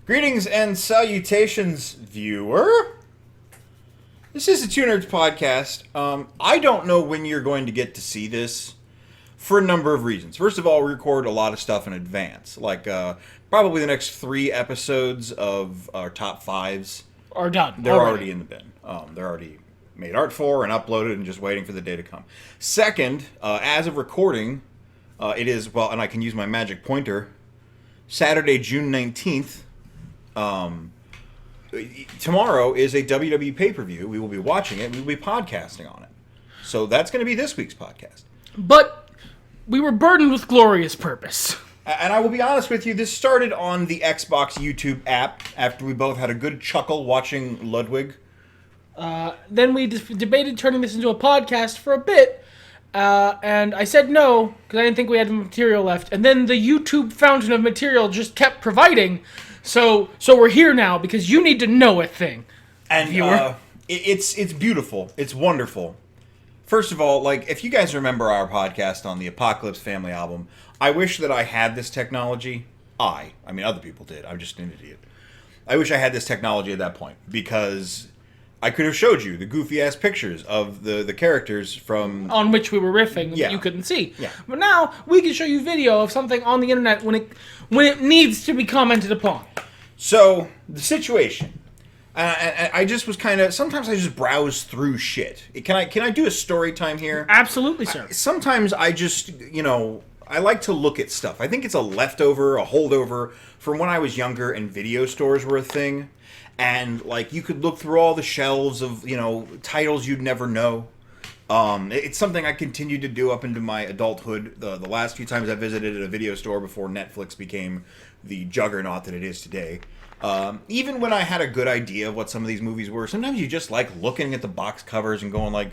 Greetings and salutations, viewer. This is the Two Nerds Podcast. I don't know when you're going to get to see this for a number of reasons. First of all, we record a lot of stuff in advance. Like, probably the next 3 episodes of our top 5s are done. They're already in the bin. They're already made art for and uploaded and just waiting for the day to come. Second, as of recording, it is, well, and I can use my magic pointer, Saturday, June 19th. Tomorrow is a WWE pay-per-view. We will be watching it. We will be podcasting on it. So that's going to be this week's podcast. But we were burdened with glorious purpose. And I will be honest with you, this started on the Xbox YouTube app after we both had a good chuckle watching Ludwig. Then we debated turning this into a podcast for a bit. And I said no, because I didn't think we had material left. And then the YouTube fountain of material just kept providing. So we're here now, because you need to know a thing. And it's beautiful. It's wonderful. First of all, like, if you guys remember our podcast on the Apocalypse Family album, I wish that I had this technology. I mean, other people did. I'm just an idiot. I wish I had this technology at that point, because I could have showed you the goofy-ass pictures of the characters from... on which we were riffing that you couldn't see. Yeah. But now, we can show you video of something on the internet when it needs to be commented upon. So, the situation. I just was kind of... Sometimes I just browse through shit. Can I do a story time here? Absolutely, sir. Sometimes I just, I like to look at stuff. I think it's a leftover, a holdover from when I was younger and video stores were a thing. And, like, you could look through all the shelves of, titles you'd never know. It's something I continued to do up into my adulthood. The last few times I visited a video store before Netflix became the juggernaut that it is today. Even when I had a good idea of what some of these movies were, sometimes you just like looking at the box covers and going like,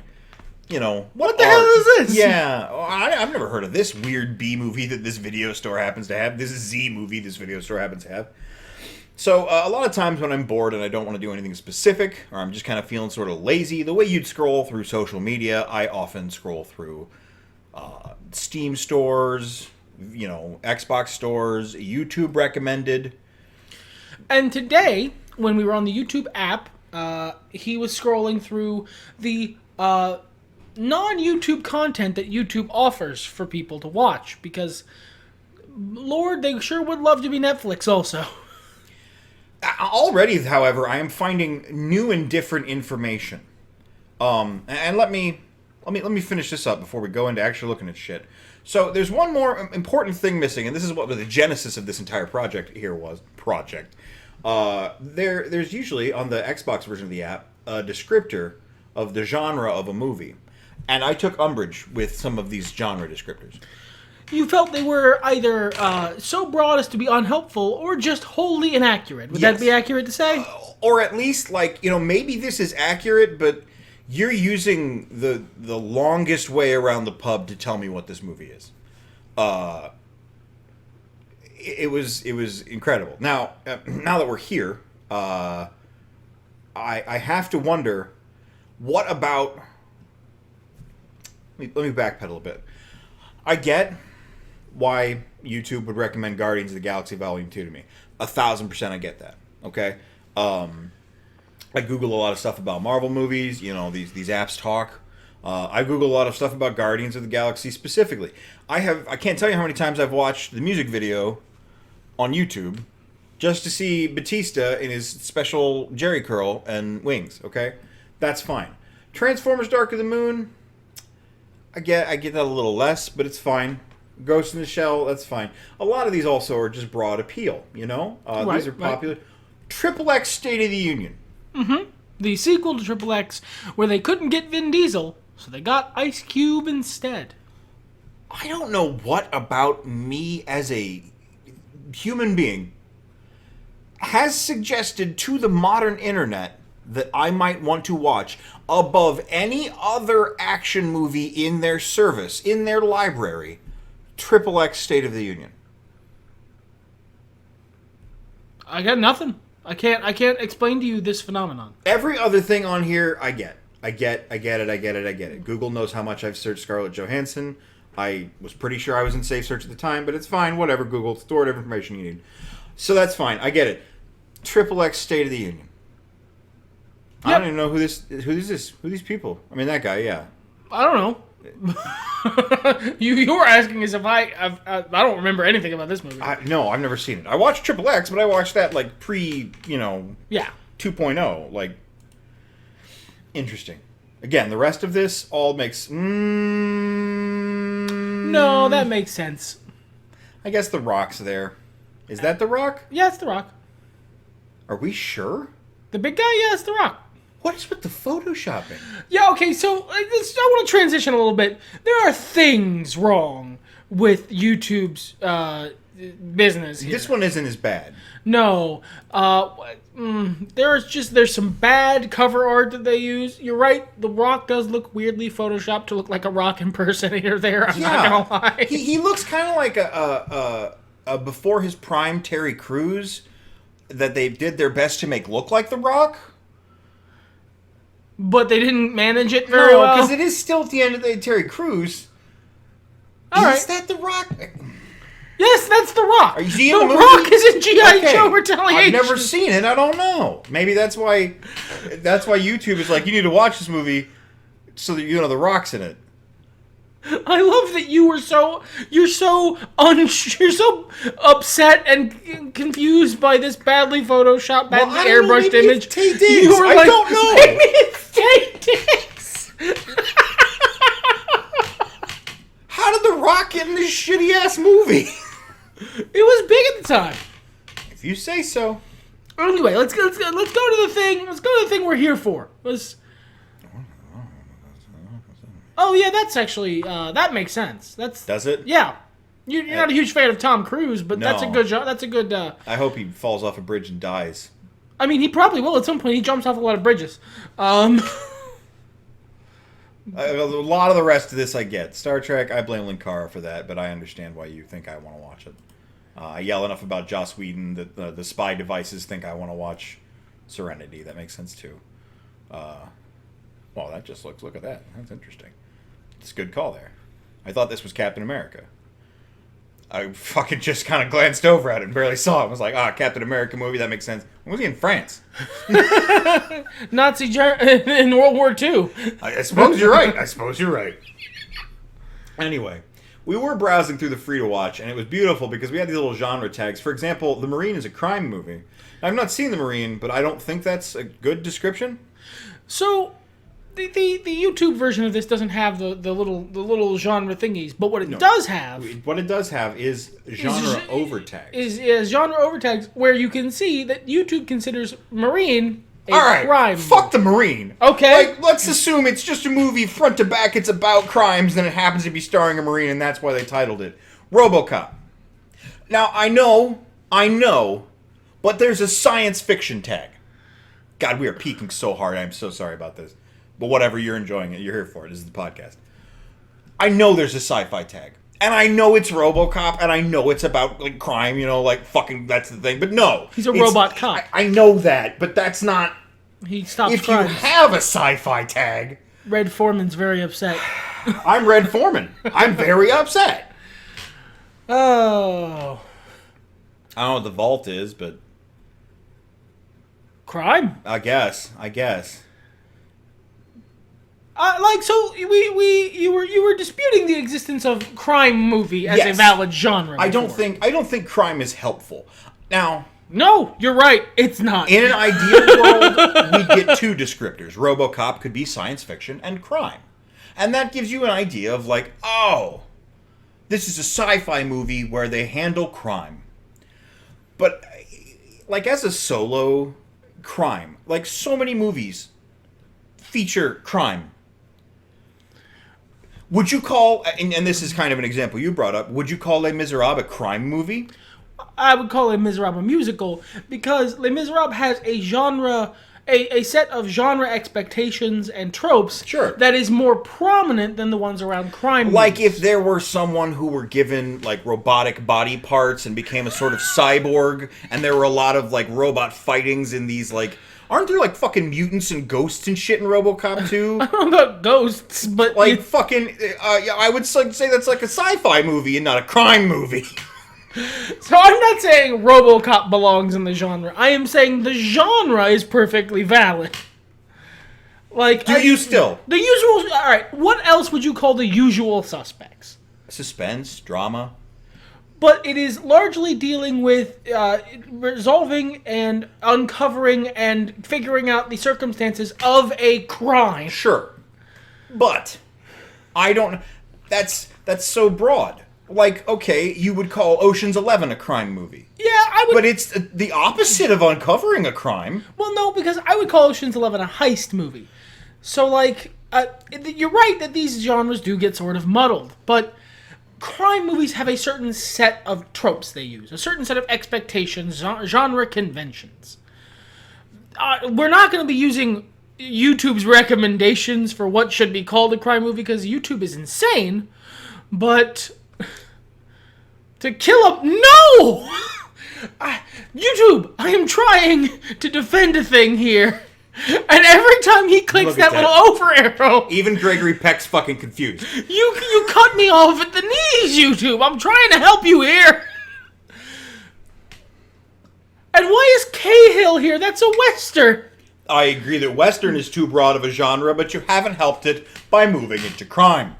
what the hell is this? Yeah, I've never heard of this weird B movie that this video store happens to have. This is Z movie this video store happens to have. So a lot of times when I'm bored and I don't want to do anything specific, or I'm just kind of feeling sort of lazy, the way you'd scroll through social media, I often scroll through Steam stores, Xbox stores, YouTube recommended. And today, when we were on the YouTube app, he was scrolling through the non-YouTube content that YouTube offers for people to watch, because, Lord, they sure would love to be Netflix also. Already, however, I am finding new and different information. And let me finish this up before we go into actually looking at shit. So there's one more important thing missing, and this is what the genesis of this entire project here was. There's usually on the Xbox version of the app a descriptor of the genre of a movie, and I took umbrage with some of these genre descriptors. You felt they were either so broad as to be unhelpful or just wholly inaccurate. Would that be accurate to say? Or at least, like, maybe this is accurate, but you're using the longest way around the pub to tell me what this movie is. It was incredible. Now that we're here, I have to wonder, what about... Let me backpedal a bit. I get why YouTube would recommend Guardians of the Galaxy Volume 2 to me. 1,000% I get that. Okay? I Google a lot of stuff about Marvel movies. These apps talk. I Google a lot of stuff about Guardians of the Galaxy specifically. I can't tell you how many times I've watched the music video on YouTube just to see Batista in his special Jerry curl and wings. Okay? That's fine. Transformers Dark of the Moon, I get that a little less, but it's fine. Ghost in the Shell, that's fine. A lot of these also are just broad appeal, These are popular. Right. Triple X State of the Union. Mm-hmm. The sequel to Triple X, where they couldn't get Vin Diesel, so they got Ice Cube instead. I don't know what about me as a human being has suggested to the modern internet that I might want to watch above any other action movie in their service, in their library, Triple X State of the Union. I got nothing. I can't explain to you this phenomenon. Every other thing on here, I get it. Google knows how much I've searched Scarlett Johansson. I was pretty sure I was in safe search at the time, but it's fine. Whatever, Google. Store whatever information you need. So that's fine. I get it. XXX State of the Union. Yep. I don't even know who these people. I mean, that guy, yeah. I don't know. you were asking as if I don't remember anything about this movie. No, I've never seen it. I watched XXX, but I watched that like pre, yeah, 2.0. Like, interesting. Again, the rest of this all makes. No, that makes sense. I guess The Rock's there. Is that The Rock? Yeah, it's The Rock. Are we sure? The big guy? Yeah, it's The Rock. What is with the photoshopping? Yeah, okay, so I want to transition a little bit. There are things wrong with YouTube's business here. This one isn't as bad. No. There's some bad cover art that they use. You're right, The Rock does look weirdly photoshopped to look like a rock impersonator there. I'm not going to lie. He looks kind of like a before his prime Terry Crews that they did their best to make look like The Rock. But they didn't manage it very well. because it is still at the end of the day Terry Crews. Is that The Rock? Yes, that's The Rock. Are you seeing the movie? Rock is in G.I. Joe Retaliation. I've never seen it. I don't know. Maybe that's why YouTube is like, you need to watch this movie so that you know The Rock's in it. I love that you're so upset and confused by this badly photoshopped, badly airbrushed image. It's Tay Diggs. I don't know. Maybe it's Tay Diggs. How did The Rock get in this shitty ass movie? It was big at the time. If you say so. Anyway, let's go to the thing. Let's go to the thing we're here for. Oh yeah, that's actually that makes sense. Does it? Yeah. You're not a huge fan of Tom Cruise, but that's a good job. That's a good. I hope he falls off a bridge and dies. I mean, he probably will at some point. He jumps off a lot of bridges. A lot of the rest of this I get. Star Trek, I blame Linkara for that, but I understand why you think I want to watch it. I yell enough about Joss Whedon that the spy devices think I want to watch Serenity. That makes sense too. Well, that just look at that. That's interesting. It's a good call there. I thought this was Captain America. I fucking just kind of glanced over at it and barely saw it. I was like, Captain America movie, that makes sense. When was he in France? Nazi in World War II. I suppose you're right. Anyway, we were browsing through the free to watch, and it was beautiful because we had these little genre tags. For example, The Marine is a crime movie. I've not seen The Marine, but I don't think that's a good description. So, the YouTube version of this doesn't have the little genre thingies, but what it does have is genre overtags. Is genre overtags where you can see that YouTube considers Marine a crime. Fuck The Marine. Okay. Like, let's assume it's just a movie front to back. It's about crimes, and it happens to be starring a Marine, and that's why they titled it RoboCop. Now I know, but there's a science fiction tag. God, we are peaking so hard. I'm so sorry about this. But whatever, you're enjoying it. You're here for it. This is the podcast. I know there's a sci-fi tag. And I know it's RoboCop, and I know it's about, like, crime, fucking, that's the thing. But no. He's a robot cop. I know that, but that's not... He stops if crimes. You have a sci-fi tag... Red Foreman's very upset. I'm Red Foreman. I'm very upset. Oh. I don't know what The Vault is, but... Crime? I guess. So you were disputing the existence of crime movie as a valid genre. I don't think crime is helpful. Now, no, you're right. It's not. In an ideal world, we get two descriptors. RoboCop could be science fiction and crime, and that gives you an idea of like, oh, this is a sci-fi movie where they handle crime. But like as a solo crime, like so many movies feature crime. Would you call, and this is kind of an example you brought up, would you call Les Miserables a crime movie? I would call Les Miserables a musical because Les Miserables has a genre, a set of genre expectations and tropes that is more prominent than the ones around crime like movies. If there were someone who were given like robotic body parts and became a sort of cyborg, and there were a lot of like robot fightings in these like... Aren't there, like, fucking mutants and ghosts and shit in RoboCop 2? I don't know about ghosts, but... Like, fucking... I would say that's like a sci-fi movie and not a crime movie. So I'm not saying RoboCop belongs in the genre. I am saying the genre is perfectly valid. Like, Do you still? The usual... All right, what else would you call the usual suspects? Suspense, drama. But it is largely dealing with resolving and uncovering and figuring out the circumstances of a crime. Sure. But I don't... That's so broad. Like, okay, you would call Ocean's 11 a crime movie. Yeah, I would... But it's the opposite of uncovering a crime. Well, no, because I would call Ocean's 11 a heist movie. So, like, you're right that these genres do get sort of muddled, but crime movies have a certain set of tropes they use, a certain set of expectations, genre conventions. We're not going to be using YouTube's recommendations for what should be called a crime movie, because YouTube is insane, but... To kill a... No! YouTube, I am trying to defend a thing here. And every time he clicks that little over arrow... Even Gregory Peck's fucking confused. You cut me off at the knees, YouTube. I'm trying to help you here. And why is Cahill here? That's a Western. I agree that Western is too broad of a genre, but you haven't helped it by moving it to crime.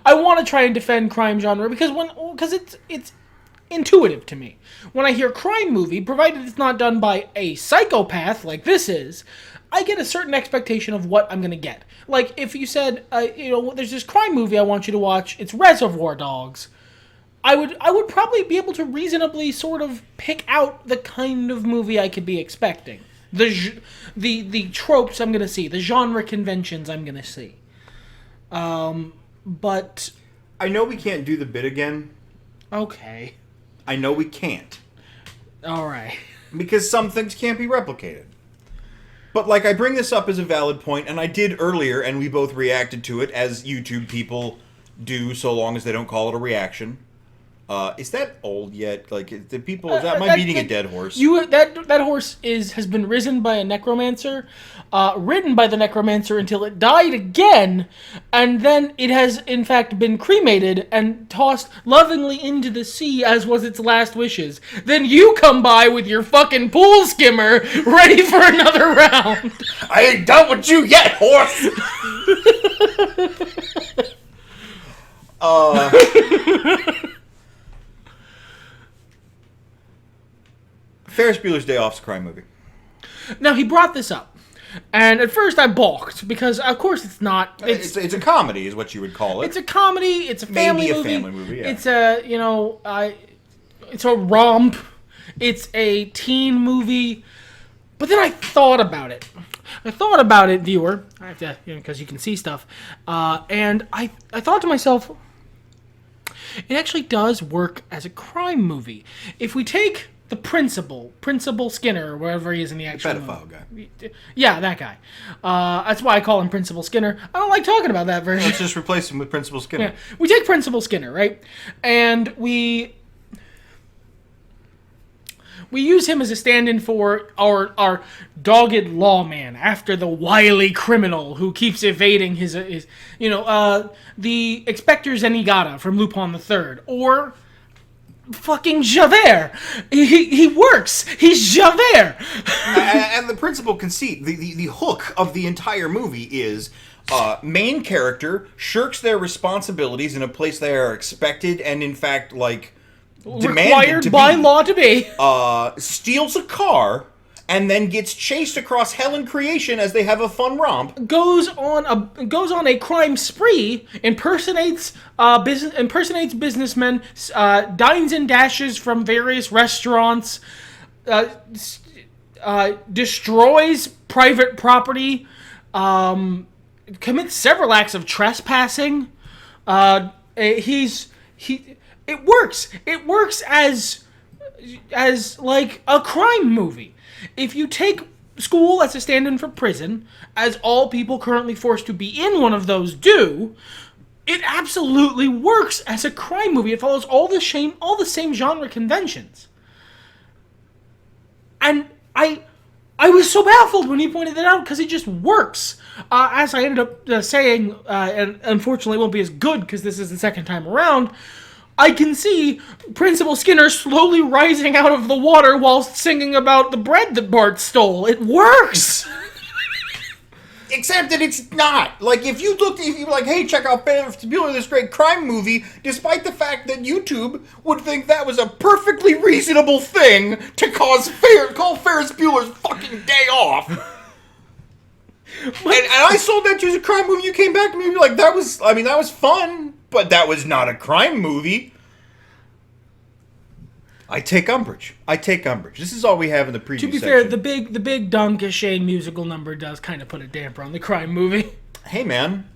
I want to try and defend crime genre because it's intuitive to me. When I hear crime movie, provided it's not done by a psychopath like this is, I get a certain expectation of what I'm gonna get. Like if you said, there's this crime movie I want you to watch. It's Reservoir Dogs. I would probably be able to reasonably sort of pick out the kind of movie I could be expecting. The tropes I'm gonna see, the genre conventions I'm gonna see. But I know we can't do the bit again. Okay. I know we can't. All right. Because some things can't be replicated. But like I bring this up as a valid point, and I did earlier, and we both reacted to it as YouTube people do, so long as they don't call it a reaction. Is that old yet? Like, the people? Am I beating a dead horse? That horse has been risen by a necromancer, ridden by the necromancer until it died again, and then it has in fact been cremated and tossed lovingly into the sea, as was its last wishes. Then you come by with your fucking pool skimmer, ready for another round. I ain't done with you yet, horse. Ferris Bueller's Day Off's a crime movie. Now, he brought this up, and at first I balked, because of course it's not. It's a comedy, is what you would call it. It's a comedy, it's a family movie. Maybe a family movie, yeah. It's a romp, it's a teen movie, but then I thought about it. Viewer, I have to, because you can see stuff, and I thought to myself, it actually does work as a crime movie. If we take the Principal Skinner, or wherever he is in the actual pedophile guy. Yeah, that guy. That's why I call him Principal Skinner. I don't like talking about that version. Let's just replace him with Principal Skinner. Yeah. We take Principal Skinner, right? And we use him as a stand-in for our dogged lawman after the wily criminal who keeps evading his the Inspector Zenigata from Lupin the Third, or fucking Javert. He works. He's Javert. And the principal conceit, the hook of the entire movie is main character shirks their responsibilities in a place they are expected and in fact required by law to be. Steals a car and then gets chased across hell and creation as they have a fun romp. Goes on a crime spree, impersonates businessmen, dines and dashes from various restaurants, destroys private property, commits several acts of trespassing. It works. It works as like a crime movie. If you take school as a stand-in for prison, as all people currently forced to be in one of those do, it absolutely works as a crime movie. It follows all the same genre conventions. And I was so baffled when he pointed that out because it just works. As I ended up saying, and unfortunately it won't be as good because this is the second time around, I can see Principal Skinner slowly rising out of the water whilst singing about the bread that Bart stole. It works! Except that it's not. Like, if you were like, hey, check out Ferris Bueller, this great crime movie, despite the fact that YouTube would think that was a perfectly reasonable thing to call Ferris Bueller's fucking day off. and I sold that to you as a crime movie, you came back to me and you're like, that was fun, but that was not a crime movie. I take umbrage. This is all we have in the preview section. To be fair, the big Donkey Shane musical number does kind of put a damper on the crime movie. Hey, man.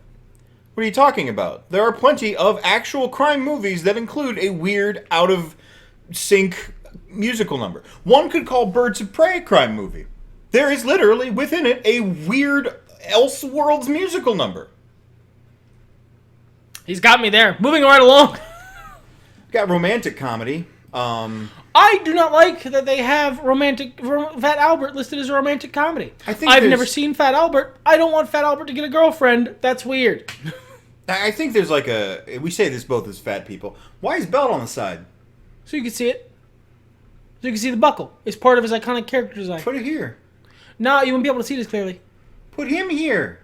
What are you talking about? There are plenty of actual crime movies that include a weird, out-of-sync musical number. One could call Birds of Prey a crime movie. There is literally, within it, a weird Elseworlds musical number. He's got me there. Moving right along. Got romantic comedy. I do not like that they have Fat Albert listed as a romantic comedy. I've never seen Fat Albert. I don't want Fat Albert to get a girlfriend. That's weird. I think there's like we say this both as fat people. Why is belt on the side? So you can see it. So you can see the buckle. It's part of his iconic character design. Put it here. No, you won't be able to see this clearly. Put him here.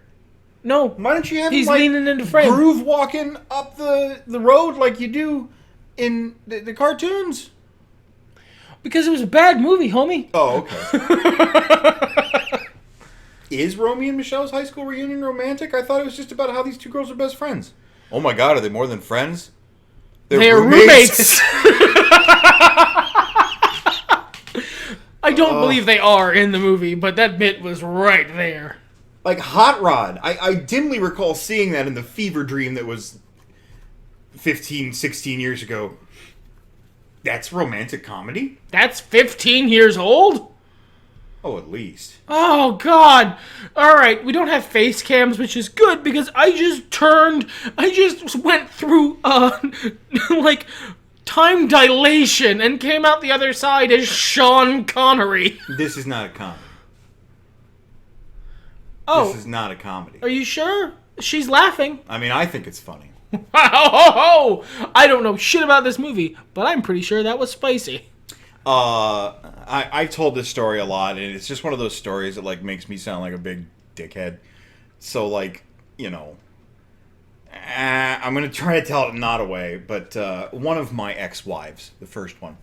No. Why don't you have He's him like leaning into frame. Groove walking up the road like you do in the cartoons? Because it was a bad movie, homie. Oh, okay. Is Romeo and Michelle's high school reunion romantic? I thought it was just about how these two girls are best friends. Oh my god, are they more than friends? They're roommates. I don't believe they are in the movie, but that bit was right there. Like Hot Rod. I dimly recall seeing that in the fever dream that was 15, 16 years ago. That's romantic comedy? That's 15 years old? Oh, at least. Oh, God. All right, we don't have face cams, which is good, because I just went through, like, time dilation and came out the other side as Sean Connery. This is not a comedy. Oh. This is not a comedy. Are you sure? She's laughing. I mean, I think it's funny. I don't know shit about this movie, but I'm pretty sure that was spicy. I've told this story a lot, and it's just one of those stories that like makes me sound like a big dickhead. So like, you know, I'm gonna try to tell it not away, but one of my ex-wives, the first one,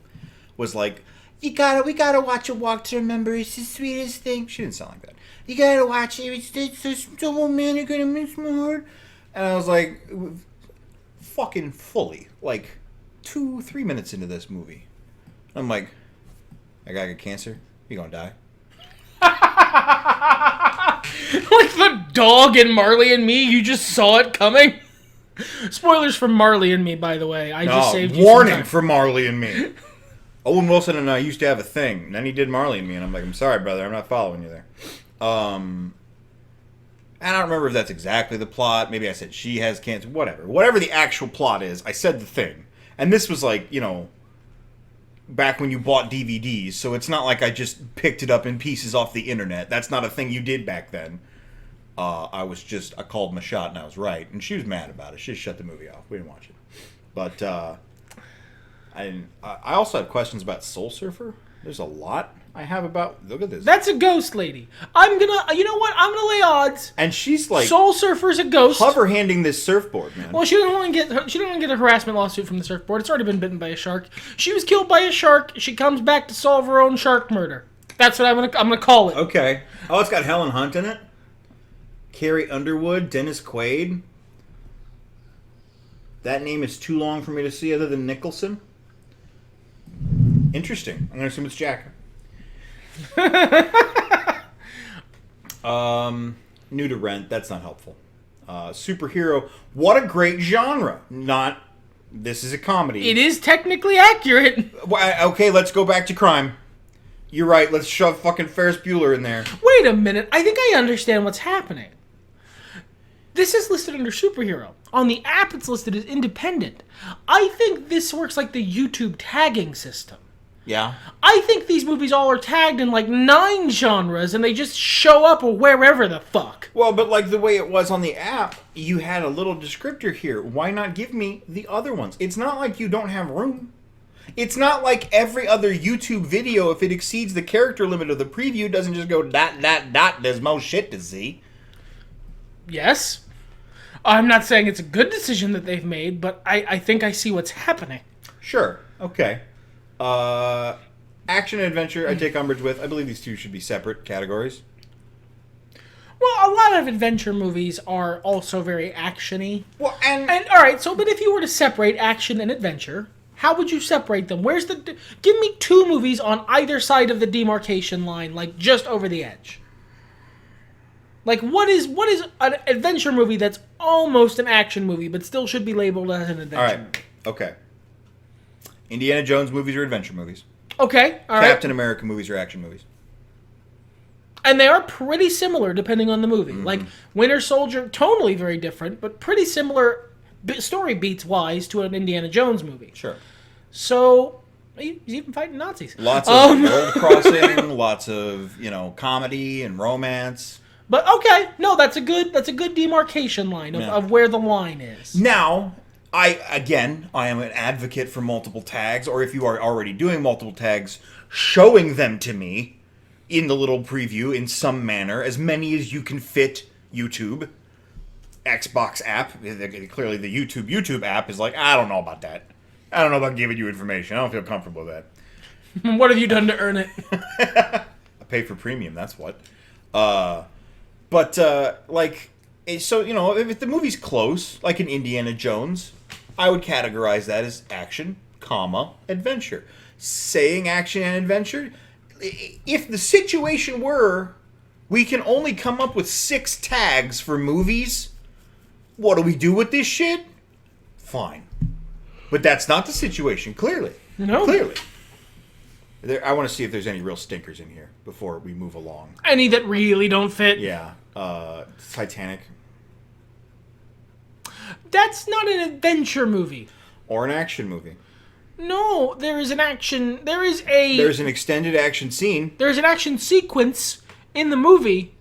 was like, we gotta watch A Walk to Remember. It's the sweetest thing. She didn't sound like that. You gotta watch it. It's so romantic and it makes my heart. And I was like, fucking fully, like 2-3 minutes into this movie, I'm like, I gotta get cancer. You gonna die? Like the dog in Marley and Me. You just saw it coming. Spoilers for Marley and Me, by the way. I just saved you. Warning for Marley and Me. Owen Wilson and I used to have a thing. And then he did Marley and Me, and I'm like, I'm sorry, brother, I'm not following you there. I don't remember if that's exactly the plot. Maybe I said she has cancer. Whatever the actual plot is, I said the thing. And this was like, you know, back when you bought DVDs, so it's not like I just picked it up in pieces off the internet. That's not a thing you did back then. I called my shot and I was right. And she was mad about it. She just shut the movie off. We didn't watch it. But I also have questions about Soul Surfer. There's a lot I have about. Look at this. That's a ghost lady. You know what? I'm gonna lay odds. And she's like, Soul Surfer's a ghost. Hover handing this surfboard, man. Well, she didn't want to get a harassment lawsuit from the surfboard. It's already been bitten by a shark. She was killed by a shark. She comes back to solve her own shark murder. That's what I'm gonna call it. Okay. Oh, it's got Helen Hunt in it. Carrie Underwood, Dennis Quaid. That name is too long for me to see other than Nicholson. Interesting. I'm gonna assume it's Jack. New to Rent. That's not helpful. Superhero. What a great genre. Not. This is a comedy. It is technically accurate. Okay, let's go back to crime. You're right. Let's shove fucking Ferris Bueller in there. Wait a minute. I think I understand what's happening. This is listed under superhero. On the app, it's listed as independent. I think this works like the YouTube tagging system. Yeah. I think these movies all are tagged in like 9 genres, and they just show up wherever the fuck. Well, but like the way it was on the app, you had a little descriptor here. Why not give me the other ones? It's not like you don't have room. It's not like every other YouTube video, if it exceeds the character limit of the preview, doesn't just go ... There's more shit to see. Yes. I'm not saying it's a good decision that they've made, but I think I see what's happening. Sure. Okay. Action and adventure, I take umbrage with. I believe these two should be separate categories. Well, a lot of adventure movies are also very action-y. Well, And all right, so but if you were to separate action and adventure, how would you separate them? Give me 2 movies on either side of the demarcation line, like just over the edge. Like what is an adventure movie that's almost an action movie but still should be labeled as an adventure? All right. Okay. Indiana Jones movies are adventure movies. Okay, all right. Captain America movies are action movies. And they are pretty similar depending on the movie. Like Winter Soldier, tonally very different, but pretty similar story beats wise to an Indiana Jones movie. Sure. So he's even fighting Nazis. Lots of world crossing, lots of, comedy and romance. But okay, no, that's a good demarcation line of where the line is. Now, I am an advocate for multiple tags, or if you are already doing multiple tags, showing them to me in the little preview in some manner, as many as you can fit YouTube. Xbox app, clearly the YouTube app is like, I don't know about that. I don't know about giving you information. I don't feel comfortable with that. What have you done to earn it? I pay for premium, that's what. So, if the movie's close, like an Indiana Jones, I would categorize that as action, adventure. Saying action and adventure, if the situation were, we can only come up with 6 tags for movies, what do we do with this shit? Fine. But that's not the situation, clearly. No. Clearly. I want to see if there's any real stinkers in here before we move along. Any that really don't fit? Yeah. Titanic. That's not an adventure movie. Or an action movie. No, there's an extended action scene. There's an action sequence in the movie,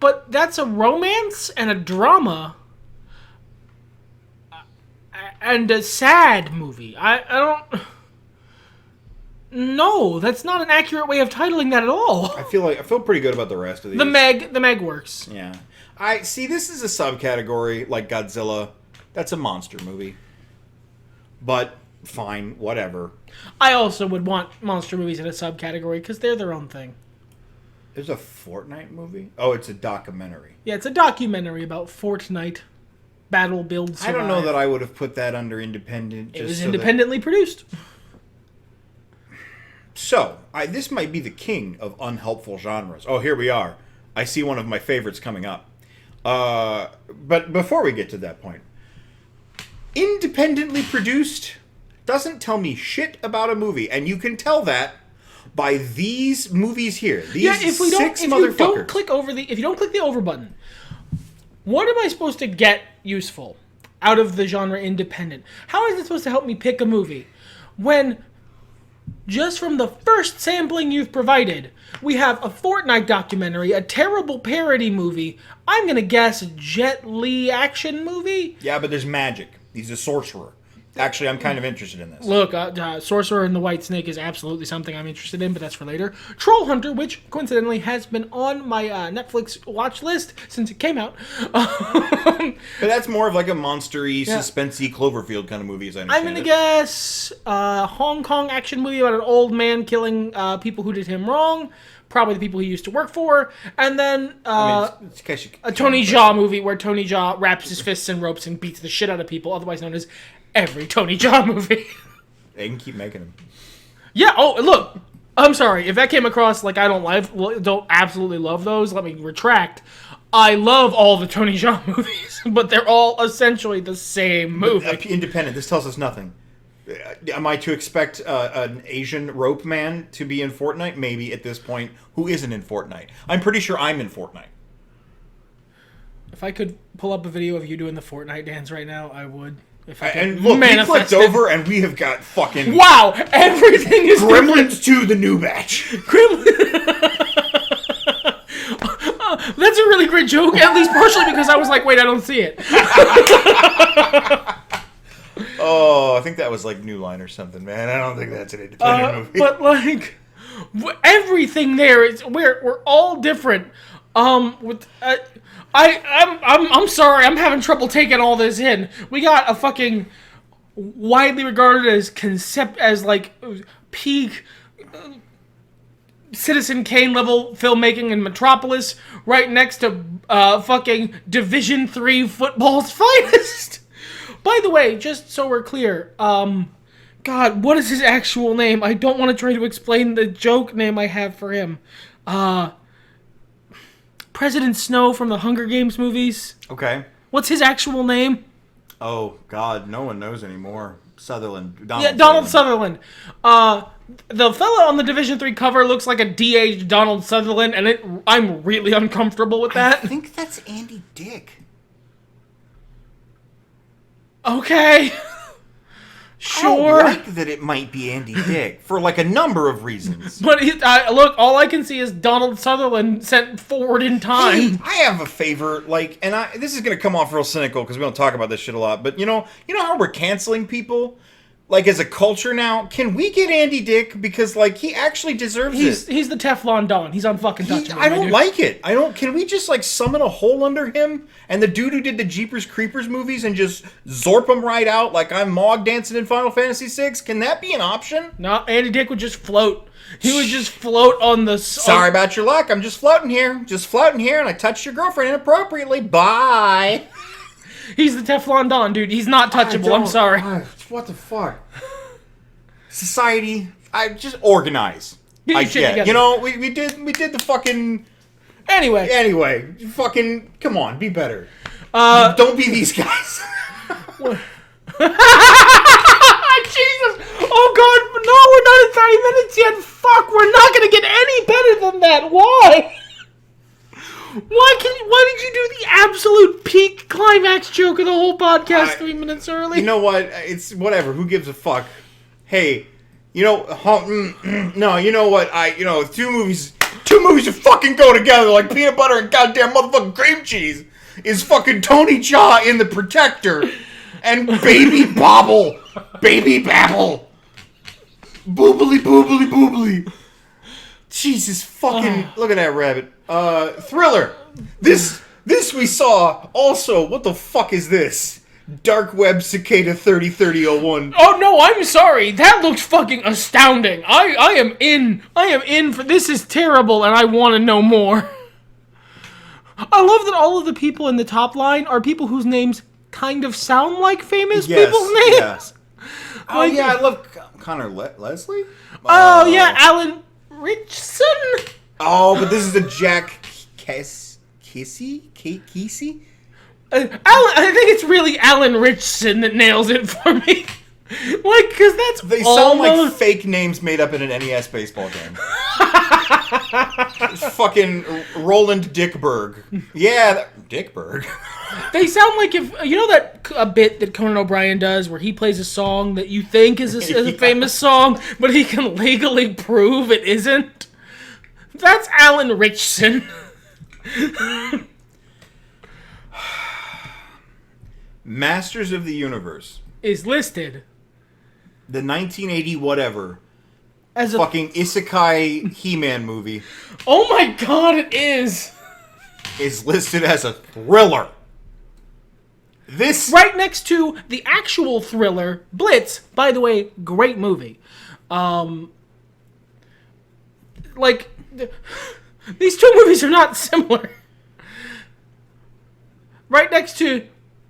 but that's a romance and a drama and a sad movie. I don't... No, that's not an accurate way of titling that at all. I feel pretty good about the rest of these. The Meg works. Yeah. I see this is a subcategory like Godzilla. That's a monster movie. But fine, whatever. I also would want monster movies in a subcategory because they're their own thing. There's a Fortnite movie? Oh, it's a documentary. Yeah, it's a documentary about Fortnite. Battle, build, survive. I don't know that I would have put that under independent. It was independently produced. So, this might be the king of unhelpful genres. Oh, here we are. I see one of my favorites coming up. But before we get to that point, independently produced doesn't tell me shit about a movie, and you can tell that by these movies here. These if you don't click the over button, what am I supposed to get useful out of the genre independent? How is it supposed to help me pick a movie when just from the first sampling you've provided, we have a Fortnite documentary, a terrible parody movie, I'm going to guess a Jet Li action movie? Yeah, but there's magic. He's a sorcerer. Actually, I'm kind of interested in this. Look, Sorcerer and the White Snake is absolutely something I'm interested in, but that's for later. Troll Hunter, which coincidentally has been on my Netflix watch list since it came out. But that's more of like a monster-y, suspense-y Cloverfield kind of movie, as I understand I'm going to guess a Hong Kong action movie about an old man killing people who did him wrong. Probably the people he used to work for. And then a Tony Jaa movie where Tony Jaa wraps his fists in ropes and beats the shit out of people, otherwise known as every Tony Jaa movie. They can keep making them. Yeah, look, I'm sorry. If that came across like I don't absolutely love those, let me retract. I love all the Tony Jaa movies, but they're all essentially the same movie. Independent, this tells us nothing. Am I to expect an Asian rope man to be in Fortnite? Maybe at this point. Who isn't in Fortnite? I'm pretty sure I'm in Fortnite. If I could pull up a video of you doing the Fortnite dance right now, I would. And look, we clicked over and we have got fucking... Wow! Everything is Gremlins 2, the new batch. That's a really great joke, at least partially because I was like, wait, I don't see it. Oh, I think that was like New Line or something, man. I don't think that's an independent movie. But like, everything there is we're all different. I'm sorry, I'm having trouble taking all this in. We got a fucking widely regarded as like peak Citizen Kane level filmmaking in Metropolis, right next to fucking Division III football's finest. By the way, just so we're clear, God, what is his actual name? I don't want to try to explain the joke name I have for him. President Snow from the Hunger Games movies. Okay. What's his actual name? Oh, God, no one knows anymore. Sutherland. Donald Sutherland. The fella on the Division 3 cover looks like a de-aged Donald Sutherland, and I'm really uncomfortable with that. I think that's Andy Dick. Okay. Sure. I like that it might be Andy Dick for like a number of reasons. But look, all I can see is Donald Sutherland sent forward in time. Hey, I have a favor, like, and this is gonna come off real cynical because we don't talk about this shit a lot. But you know how we're canceling people, like as a culture now. Can we get Andy Dick because like he actually deserves it? He's the Teflon Don. He's unfucking touchable. I don't like it. Can we just like summon a hole under him and the dude who did the Jeepers Creepers movies and just zorp him right out like I'm Mog dancing in Final Fantasy VI? Can that be an option? No, Andy Dick would just float. He would just float on the... Sorry about your luck. I'm just floating here. And I touched your girlfriend inappropriately. Bye. He's the Teflon Don, dude. He's not touchable. I'm sorry. What the fuck? Society, I just organize. Get your shit together. You know, we did the fucking... Anyway, fucking, come on, be better. Don't be these guys. Jesus! Oh God, no, we're not at 30 minutes yet. Fuck, we're not gonna get any better than that. Why? Why did you do the absolute peak climax joke of the whole podcast 3 minutes early? You know what? It's whatever. Who gives a fuck? Hey, no, you know what? Two movies that fucking go together like peanut butter and goddamn motherfucking cream cheese is fucking Tony Jaa in The Protector and Baby Babble. Boobly boobly boobly. Jesus fucking... Look at that rabbit. Thriller. This we saw. Also, what the fuck is this? Dark Web Cicada 303001. Oh no, I'm sorry. That looks fucking astounding. I am in for this. Is terrible and I want to know more. I love that all of the people in the top line are people whose names kind of sound like famous people's names. Yeah. Oh yeah, I love Connor Leslie. Oh yeah, Alan Richson. Oh, but this is a Jack Kesey? I think it's really Alan Richson that nails it for me. Like, because they sound like fake names made up in an NES baseball game. It's fucking Roland Dickberg. Yeah, Dickberg. They sound like if a bit that Conan O'Brien does where he plays a song that you think is a famous song, but he can legally prove it isn't. That's Alan Richson. Masters of the Universe is listed. The 1980 whatever as a fucking isekai He-Man movie. Oh my god, it is listed as a thriller. This right next to the actual thriller Blitz. By the way, great movie. Like these two movies are not similar. Right next to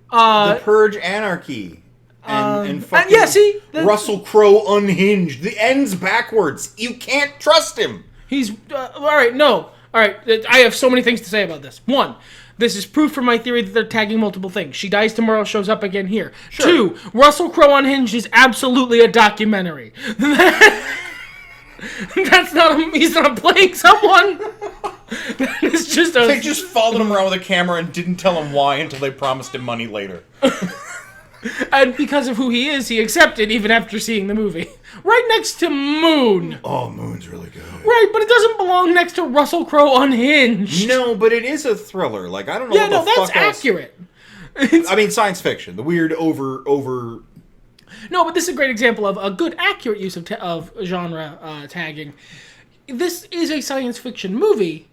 The Purge Anarchy. And fucking Russell Crowe Unhinged. The ends backwards. You can't trust him. He's alright, no. Alright, I have so many things to say about this. One, this is proof for my theory that they're tagging multiple things. She Dies Tomorrow shows up again here. Sure. 2, Russell Crowe Unhinged is absolutely a documentary. That's not he's not playing someone. It's just they just followed him around with a camera and didn't tell him why until they promised him money later. And because of who he is, he accepted even after seeing the movie. Right next to Moon. Oh, Moon's really good. Right, but it doesn't belong next to Russell Crowe Unhinged. No, but it is a thriller. Like, I don't know Yeah, what the no, that's fuck else. accurate. I mean, science fiction. The weird over... No, but this is a great example of a good, accurate use of genre tagging. This is a science fiction movie,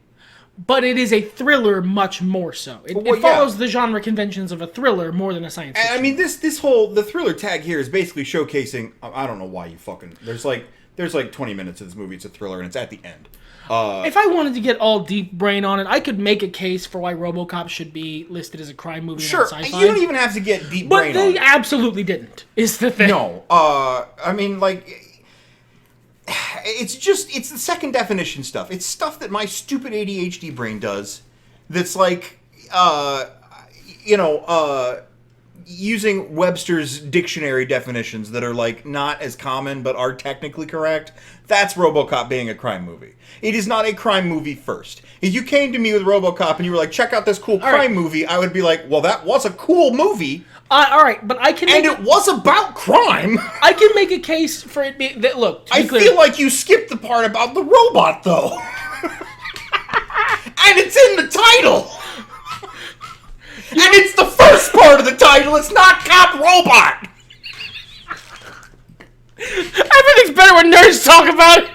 but it is a thriller much more so. It follows the genre conventions of a thriller more than a science fiction. I mean, the thriller tag here is basically showcasing... I don't know why you fucking... There's like 20 minutes of this movie. It's a thriller, and it's at the end. If I wanted to get all deep brain on it, I could make a case for why RoboCop should be listed as a crime movie. Sure, not sci-fi. you don't even have to get deep brain on it. But they absolutely didn't, is the thing. No, I mean, like, it's the second definition stuff. It's stuff that my stupid ADHD brain does that's like, using Webster's dictionary definitions that are, like, not as common but are technically correct. That's RoboCop being a crime movie. It is not a crime movie first. If you came to me with RoboCop and you were like, check out this cool crime movie, I would be like, well, that was a cool movie. All right, but I can... And it was about crime. I can make a case for it being... Look, to be clear, feel like you skipped the part about the robot, though. And it's in the title. And it's the first part of the title. It's not Cop Robot. Everything's better when nerds talk about it.